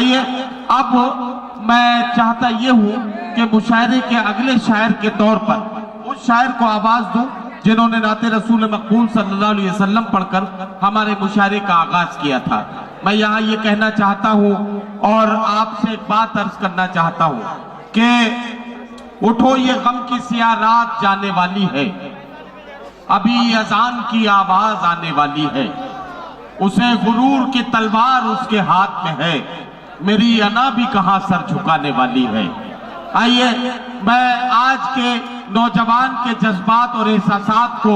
आइए अब मैं चाहता ये हूँ कि मुशायरे के अगले शायर के तौर पर उस शायर को आवाज दूं जिन्होंने नाते रसूल मकबूल सल्लल्लाहु अलैहि वसल्लम पढ़कर हमारे मुशायरे का आगाज किया था। मैं यहाँ ये कहना चाहता हूँ और आपसे एक बात अर्ज करना चाहता हूँ कि उठो ये गम की सिया रात जाने वाली है, अभी अजान की आवाज आने वाली है, उसे गुरूर की तलवार उसके हाथ में है, मेरी अना भी कहां सर झुकाने वाली है। आइए मैं आज के नौजवान के जज्बात और एहसासात को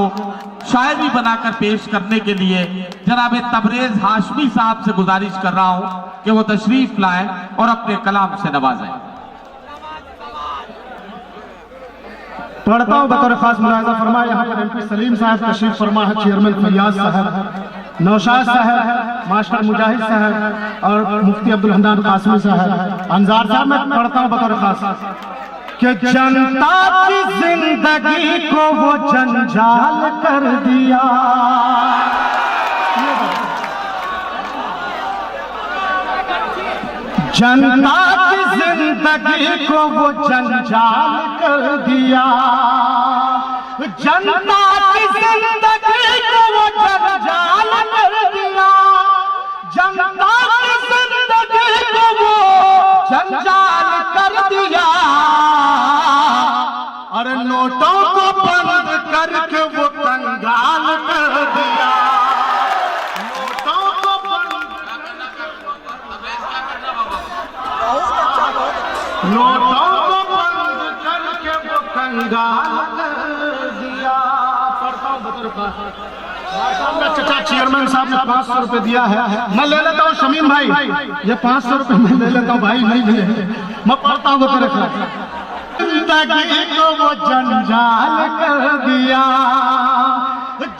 शायरी बनाकर पेश करने के लिए जनाब तबरेज हाशमी साहब से गुजारिश कर रहा हूं कि वो तशरीफ लाएं और अपने कलाम से नवाजें। पढ़ता हूँ बतौर खास मुलाहिजा फरमा। यहाँ पर MP सलीम साहब तशरीफ फरमा है, चेयरमैन फैयाज साहब, नौशाद साहब, मास्टर मुजाहिद साहब और मुफ्ती अब्दुल हन्नान कासमी साहब, अंजार साहब। मैं पढ़ता हूँ बतौर खास कि जनता की जिंदगी को वो जंजाल कर दिया, जनता की जिंदगी को वो जंजाल कर दिया, जनता की जिंदगी को वो जंजाल कर दिया, जनता की जिंदगी को वो जंजाल कर दिया। अरे नोटों को बंद करके वो कंगाल कर दिया, नोटों को बंद, नोटों को बंद करके वो कंगाल कर दिया। पढ़ता हूँ बतौर चचा चेयरमैन साहब ने 500 रुपए दिया है, मैं ले लेता हूँ शमीम भाई, ये 500 रुपए मैं ले लेता हूँ भाई, नहीं मिले। मैं पढ़ता हूँ बतौर जिंदगी को वो जंजाल कर दिया,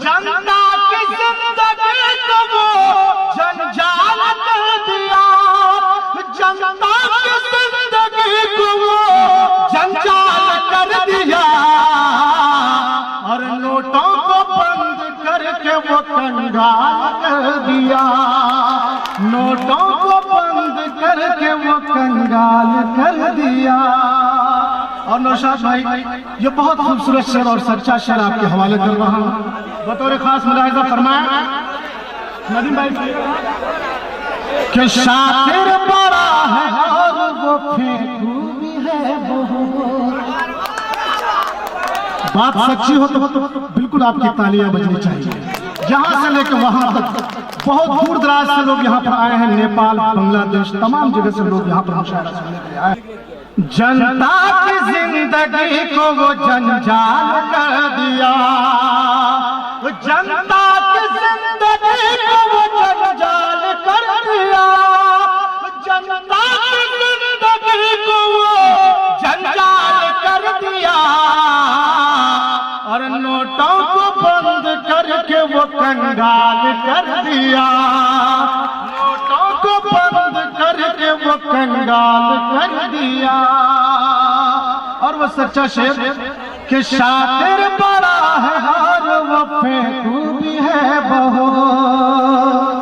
जनता की जिंदगी को वो जंजाल कर दिया, जनता की जिंदगी को वो जंजाल कर दिया। और नोटों को बंद करके वो कंगाल कर दिया, नोटों को बंद करके वो कंगाल कर दिया। और नौशाद भाई ये बहुत खूबसूरत शेर और सच्चा शेर आपके हवाले कर रहा हूँ बतौर खास मुलाहिजा फरमाया नदीम भाई कि शातिर बड़ा है और वो फेंकू भी है बहुत। बात सच्ची हो तो बिल्कुल आपकी तालियां बजनी चाहिए। यहाँ से लेकर वहां तक बहुत दूर दराज से लोग यहाँ पर आए हैं, नेपाल, बांग्लादेश, तमाम जगह से लोग यहाँ पर मुशायरा सुनने के लिए आए। जनता की जिंदगी को वो जंजाल कर दिया, जनता की जिंदगी को वो जंजाल कर दिया, जनता की जिंदगी को वो जंजाल कर दिया। और नोटों को बंद करके वो कंगाल कर दिया, नोटों को बंद करके वो कंगाल कर दिया। और वो सच्चा शेर कि शातिर बड़ा है और वो फेंकू भी है बहुत,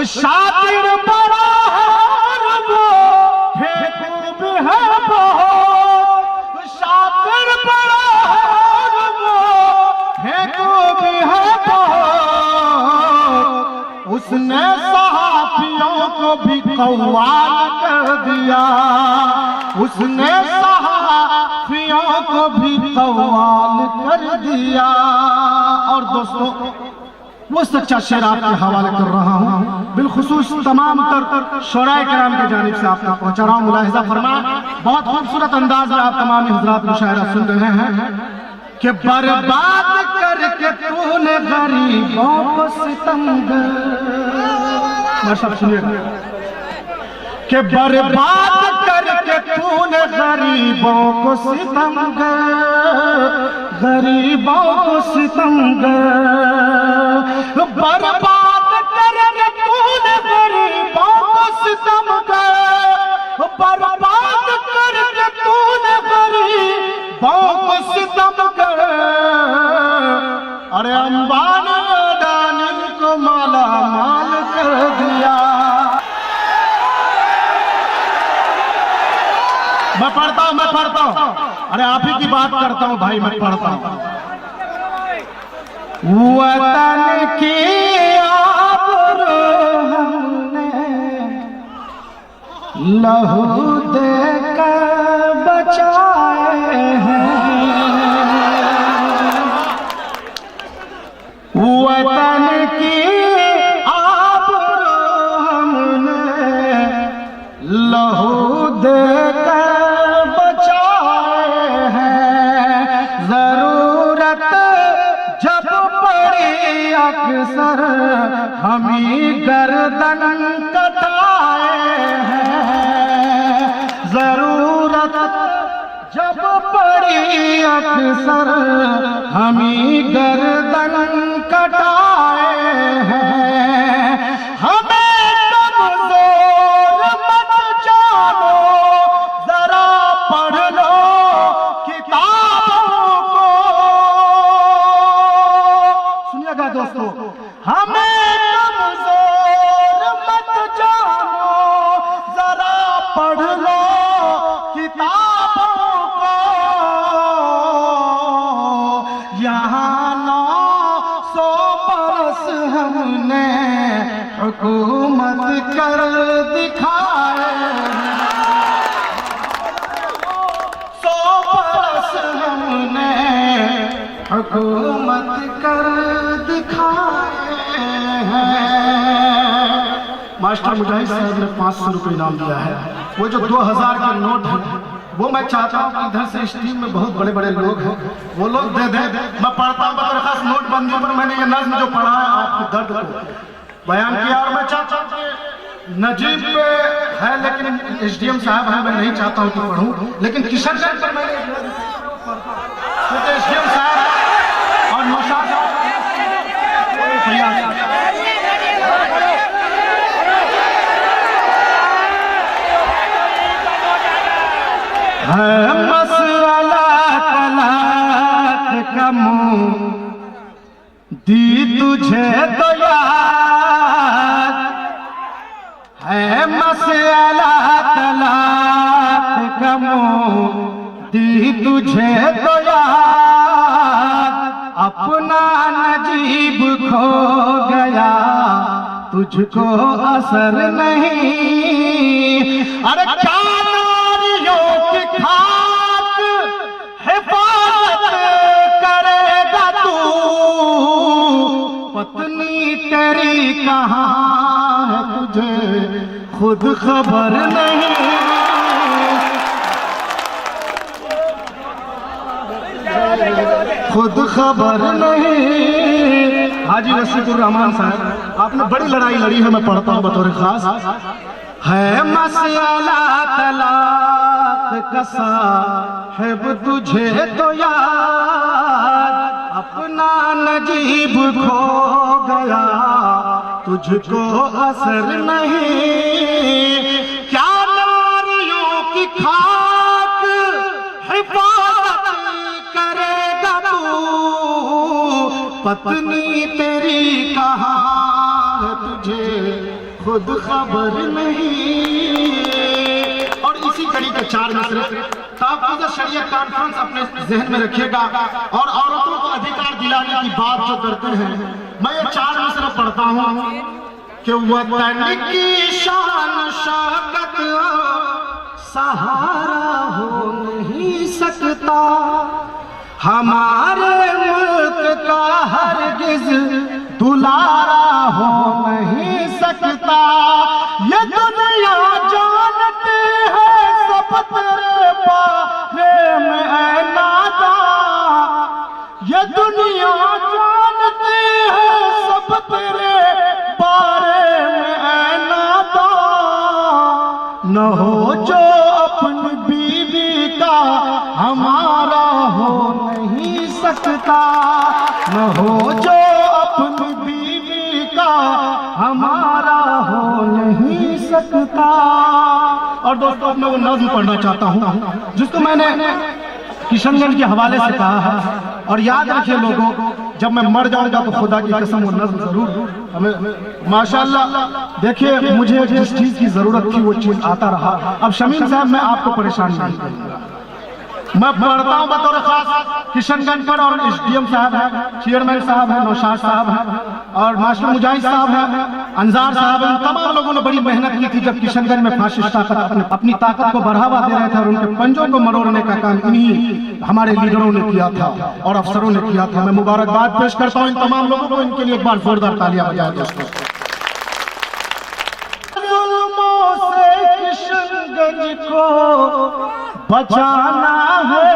शातिर बड़ा है और वो फेंकू भी है बहुत, शातिर बड़ा है और वो फेंकू भी है बहुत। उसने सहाफियों को भी कव्वाल कर दिया, उसने सहाफियों को भी कव्वाल कर दिया। और दोस्तों वो सच्चा शेर आपके हवाले कर रहा हूँ, बिलखुसूस तमाम तर शोराए किराम की जानिब से आप तक पहुँचा रहा हूँ। मुलाहिजा फरमाएं, बहुत खूबसूरत अंदाज में आप तमाम हज़रात मुशायरा सुन रहे हैं कि बर्बाद करके तूने गरीबों को सितमगर, कि बर्बाद करके तूने गरीबों को सितमगर, गरीबों को सितमगर, बर्बाद करके तूने गरीबों को सितमगर, बर्बाद करके तूने गरीबों को सितमगर। अरे अंबानी अडानी को माला माल कर दिया, मैं पढ़ता हूँ। अरे आप ही की बात करता हूँ भाई, मैं पढ़ता हूँ। वतन की आबरू हमने लहू देकर बचाए हैं। वतन की आबरू हमने लहू देकर बचाए हैं। जरूरत जब पड़ी अक्सर हमी गर्दन कटाए हैं। जरूरत जब पड़ी अक्सर हमी गर्दन कटाए हैं। हमें कमजोर मत जानो, जरा पढ़ लो किताबों को। सुनिएगा दोस्तों, हमें कमजोर मत जानो, जरा पढ़ लो किताबों को। यहाँ 900 बरस हमने हुकूमत कर दिखाए। 100 बरस हमने हुकूमत कर दिखाए हैं। मास्टर मुजाहिद साहब ने 500 रुपये इनाम दिया है। वो जो 2000 का नोट है वो मैं चाहता हूँ कि इधर से इस टीम में बहुत बड़े बड़े लोग हैं, वो लोग दे दे। मैं पढ़ता हूँ, बतौर खास नोटबंदी पर मैंने ये नज्म जो पढ़ा है आपके दर्द को बयान किया। और मैं चाहता हूँ कि नजीब पे है, लेकिन SDM साहब है, मैं नहीं चाहता हूँ कि पढ़ूँ, लेकिन किशनगंज पर मैंने SDM साहब और नौशाद साहब है। मसला तलाक का मुंह दी तुझे तो याद है। मसला तलाक का मुंह दी तुझे तो याद। अपना नजीब खो गया तुझको असर नहीं। अरे क्या खाक हिफाजत करेगा तू, पत्नी तेरी कहाँ है तुझे खुद खबर नहीं। खुद खबर नहीं। हाजी वसीकुर रहमान साहब, आपने बड़ी लड़ाई लड़ी है, मैं पढ़ता हूँ बतौर खास। है मसला तलाक का साहिब तुझे तो याद। अपना नजीब खो गया तुझको असर नहीं। क्या नारियों की खाक हिफाजत करेगा तू, पत्नी तेरी कहाँ है तुझे खुद खबर नहीं। और इसी कड़ी के 4 मिसरे तहफ़्फ़ुज़ शरीयत कॉन्फ्रेंस अपने जहन में रखिएगा। और औरतों को अधिकार दिलाने की बात जो करते हैं, मैं ये 4 मिसरे पढ़ता हूँ कि वतन की शान शौकत सहारा हो नहीं सकता, हमारे मुल्क का हरगिज़ दुलारा हो नहीं सकता। ये दुनिया जानती है सब तेरे बारे में ऐ नादा। ये दुनिया जानती है सब तेरे बारे में ऐ नादा। न हो जो अपनी बीवी का हमारा हो नहीं सकता। न हो जो अपनी बीवी का हमारा हो नहीं सकता। और दोस्तों, मैं वो नज़्म पढ़ना चाहता हूँ जिसको मैंने किशनगंज के हवाले से कहा है। और याद रखिए लोगों, जब मैं मर जाऊंगा तो खुदा की कसम वो नज़्म जरूर हमें माशाअल्लाह। देखिए मुझे जिस चीज की जरूरत थी वो चीज आता रहा। अब शमीम साहब मैं आपको परेशान नहीं करूंगा, मैं पढ़ता हूँ बतौर खास किशनगंज पर, और एसडीएम साहब है, चेयरमैन साहब है, नौशाद साहब है, और मास्टर मुजाहिद साहब है, अंजार साहब है, तमाम लोगों ने बड़ी मेहनत की थी जब किशनगंज में फाशिस्ट ताकत अपनी ताकत को बढ़ावा दे रहे थे और उनके पंजों को मरोड़ने का काम इन्हीं हमारे लीडरों ने किया था और अफसरों ने किया था। मैं मुबारकबाद पेश करता हूँ इन तमाम लोगों को, इनके लिए एक बार जोरदार तालियां बजाएं दोस्तों। किशनगंज को बचाना है,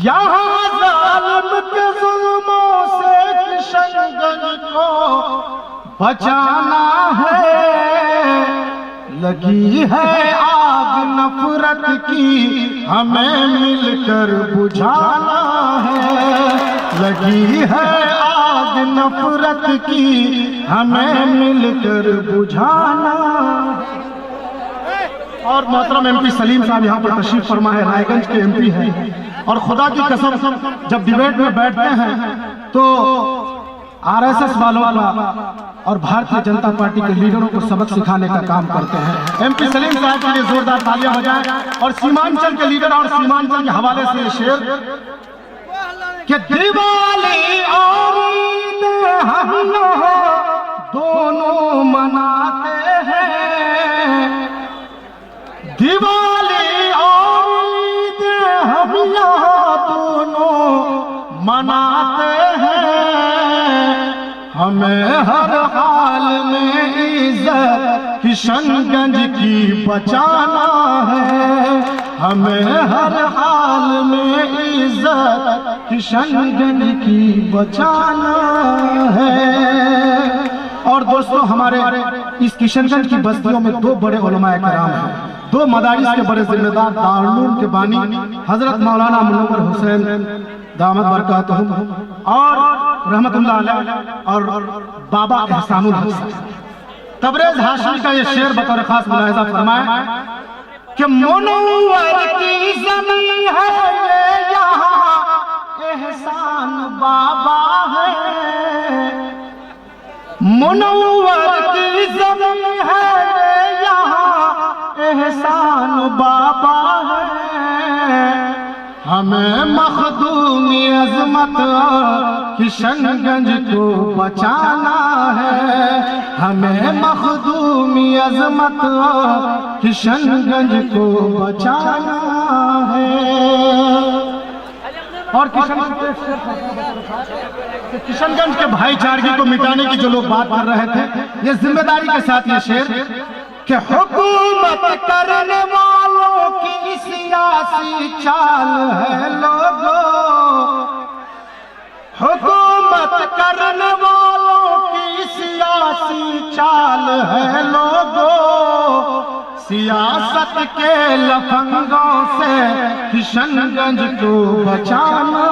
यहाँ जालिम के जुल्मों से किशनगंज को बचाना है। लगी है आग नफरत की हमें मिलकर बुझाना है, लगी है आग नफरत की हमें मिलकर बुझाना। और मोहतरम एमपी सलीम साहब यहाँ पर तशरीफ फरमा है, रायगंज के एमपी हैं, और खुदा की कसम जब डिबेट में बैठते हैं तो आरएसएस वालों का और भारतीय जनता पार्टी के लीडरों को सबक सिखाने का काम करते हैं। एमपी सलीम साहब के लिए जोरदार तालियां बजाएं। और सीमांचल के लीडर और सीमांचल के हवाले से ये शेर कि दिवाली और ईद हम दोनों मनाते हैं, दिवाली और ईद हम यहाँ दोनों मनाते हैं। हमें हर हाल में इज्जत किशनगंज की बचाना है, हमें हर हाल में इज्जत किशनगंज की बचाना है। और दोस्तों हमारे इस किशनगंज की बस्तियों में दो बड़े उलमाए किराम हैं, दो मदारिस के बड़े जिम्मेदार, दारुल के बानी हजरत मौलाना मुनव्वर हुसैन दामद बरकातहुम और रहमतुल्लाह अलैह और बाबा एहसानुल हक। तबरेज हाशमी का ये शेर बतौर खास मुलाहिजा फरमाए कि मुनव्वर की ज़मीं है ये यहाँ एहसान बाबा है, मुनव्वर की ज़मीं है ये यहाँ एहसान बाबा है। हमें मखदूमी अजमत किशनगंज को बचाना है, हमें मखदूमी अजमत किशनगंज को बचाना है। और किशनगंज के भाईचारगी को मिटाने की जो लोग बात कर रहे थे, ये जिम्मेदारी के साथ ये शेर कि हुकूमत करने वालों की सियासी चाल है लोगों, हुकूमत करने वालों की सियासी चाल है लोगों, सियासत के लफंगों से किशनगंज को बचाना।